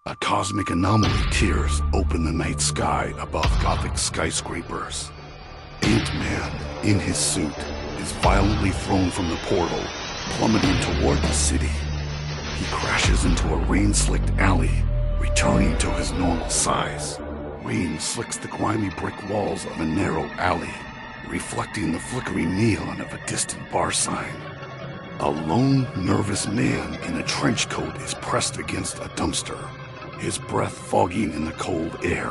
A cosmic anomaly tears open the night sky above Gothic skyscrapers. Ant-Man, in his suit, is violently thrown from the portal, plummeting toward the city. He crashes into a rain-slicked alley, returning to his normal size. Rain slicks the grimy brick walls of a narrow alley, reflecting the flickering neon of a distant bar sign. A lone, nervous man in a trench coat is pressed against a dumpster, his breath fogging in the cold air.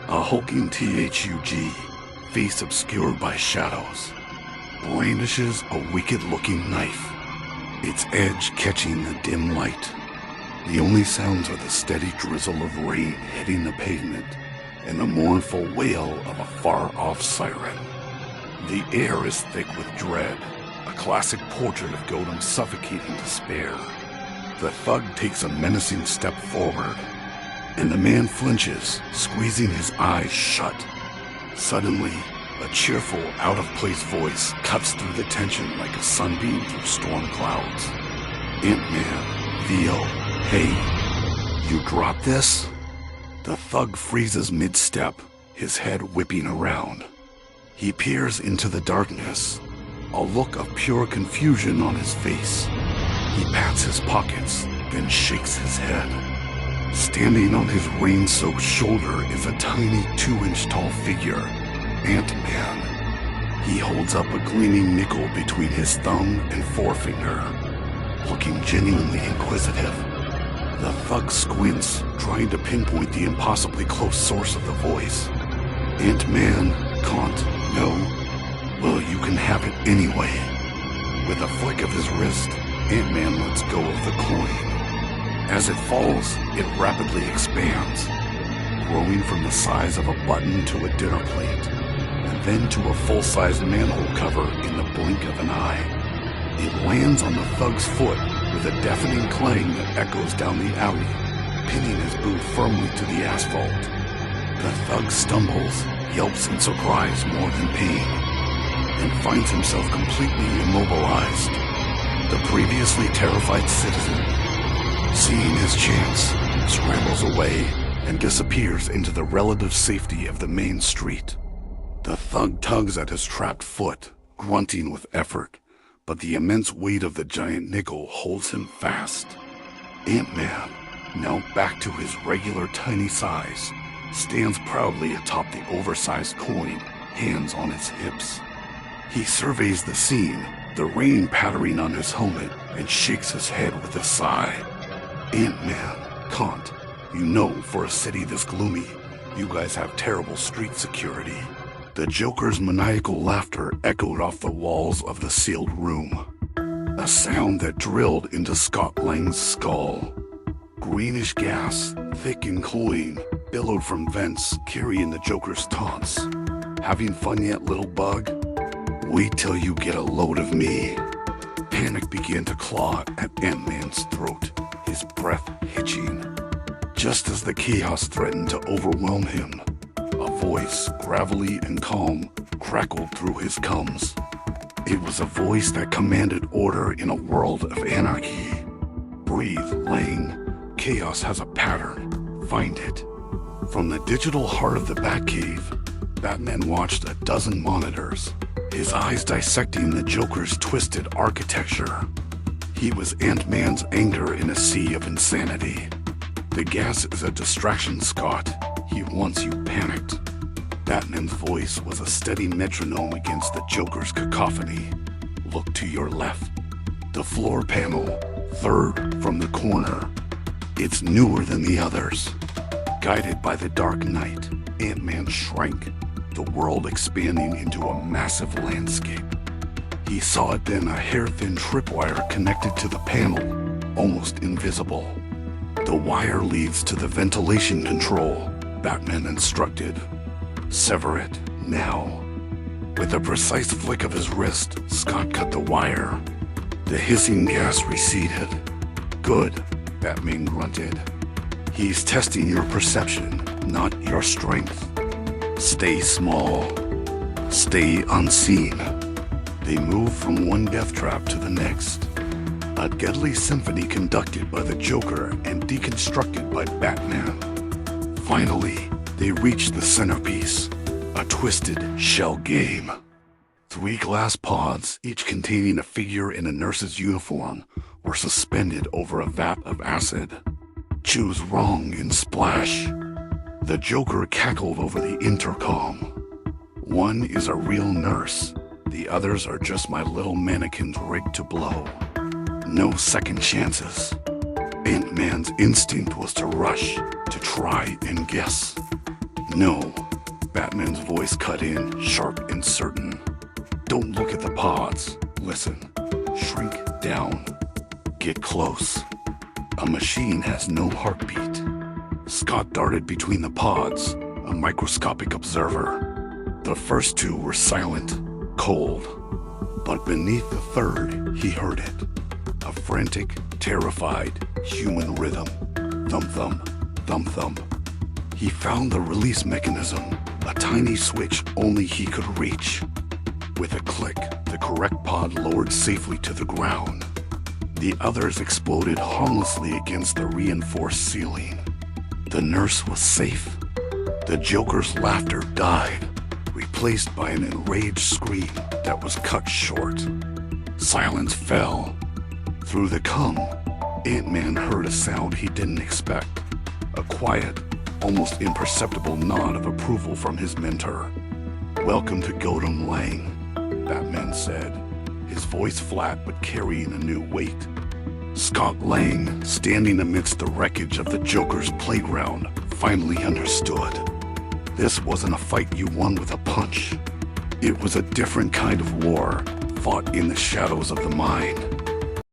A hulking THUG, face obscured by shadows, brandishes a wicked-looking knife, its edge catching the dim light. The only sounds are the steady drizzle of rain hitting the pavement and the mournful wail of a far-off siren. The air is thick with dread, a classic portrait of Gotham suffocating despair. The thug takes a menacing step forward, and the man flinches, squeezing his eyes shut. Suddenly, a cheerful, out-of-place voice cuts through the tension like a sunbeam through storm clouds. Ant-Man, Theo, hey, you dropped this? The thug freezes mid-step, his head whipping around. He peers into the darkness, a look of pure confusion on his face. He pats his pockets, then shakes his head. Standing on his rain-soaked shoulder is a tiny 2-inch tall figure, Ant-Man. He holds up a gleaming nickel between his thumb and forefinger, looking genuinely inquisitive. The thug squints, trying to pinpoint the impossibly close source of the voice. Ant-Man, can't, no? Well, you can have it anyway. With a flick of his wrist, Ant-Man lets go of the coin. As it falls, it rapidly expands, growing from the size of a button to a dinner plate, and then to a full-sized manhole cover in the blink of an eye. It lands on the thug's foot with a deafening clang that echoes down the alley, pinning his boot firmly to the asphalt. The thug stumbles, yelps in surprise more than pain, and finds himself completely immobilized. The previously terrified citizen, seeing his chance, scrambles away and disappears into the relative safety of the main street. The thug tugs at his trapped foot, grunting with effort, but the immense weight of the giant nickel holds him fast. Ant-Man, now back to his regular tiny size, stands proudly atop the oversized coin, hands on his hips. He surveys the scene, the rain pattering on his helmet, and shakes his head with a sigh. Ant-Man, can't. You know, for a city this gloomy, you guys have terrible street security. The Joker's maniacal laughter echoed off the walls of the sealed room, a sound that drilled into Scott Lang's skull. Greenish gas, thick and cloying, billowed from vents carrying the Joker's taunts. Having fun yet, little bug? Wait till you get a load of me. Panic began to claw at Ant-Man's throat, his breath hitching. Just as the chaos threatened to overwhelm him, a voice, gravelly and calm, crackled through his gums. It was a voice that commanded order in a world of anarchy. Breathe, Lang. Chaos has a pattern. Find it. From the digital heart of the Batcave, Batman watched a dozen monitors, his eyes dissecting the Joker's twisted architecture. He was Ant-Man's anger in a sea of insanity. The gas is a distraction, Scott. He wants you panicked. Batman's voice was a steady metronome against the Joker's cacophony. Look to your left. The floor panel, third from the corner. It's newer than the others. Guided by the dark night, Ant-Man shrank, the world expanding into a massive landscape. He saw it then, a hair-thin tripwire connected to the panel, almost invisible. The wire leads to the ventilation control, Batman instructed. Sever it, now. With a precise flick of his wrist, Scott cut the wire. The hissing gas receded. Good, Batman grunted. He's testing your perception, not your strength. Stay small. Stay unseen. They moved from one death trap to the next. A deadly symphony conducted by the Joker and deconstructed by Batman. Finally, they reached the centerpiece, a twisted shell game. 3 glass pods, each containing a figure in a nurse's uniform, were suspended over a vat of acid. Choose wrong and splash. The Joker cackled over the intercom. One is a real nurse. The others are just my little mannequins rigged to blow. No second chances. Ant-Man's instinct was to rush, to try and guess. No, Batman's voice cut in, sharp and certain. Don't look at the pods. Listen. Shrink down. Get close. A machine has no heartbeat. Scott darted between the pods, a microscopic observer. The first 2 were silent, cold. But beneath the third, he heard it. A frantic, terrified, human rhythm. Thump-thump, thump-thump. He found the release mechanism, a tiny switch only he could reach. With a click, the correct pod lowered safely to the ground. The others exploded harmlessly against the reinforced ceiling. The nurse was safe. The Joker's laughter died, replaced by an enraged scream that was cut short. Silence fell. Through the cum, Ant-Man heard a sound he didn't expect. A quiet, almost imperceptible nod of approval from his mentor. "Welcome to Gotham Lang," Batman said, his voice flat but carrying a new weight. Scott Lang, standing amidst the wreckage of the Joker's playground, finally understood. This wasn't a fight you won with a punch. It was a different kind of war, fought in the shadows of the mind.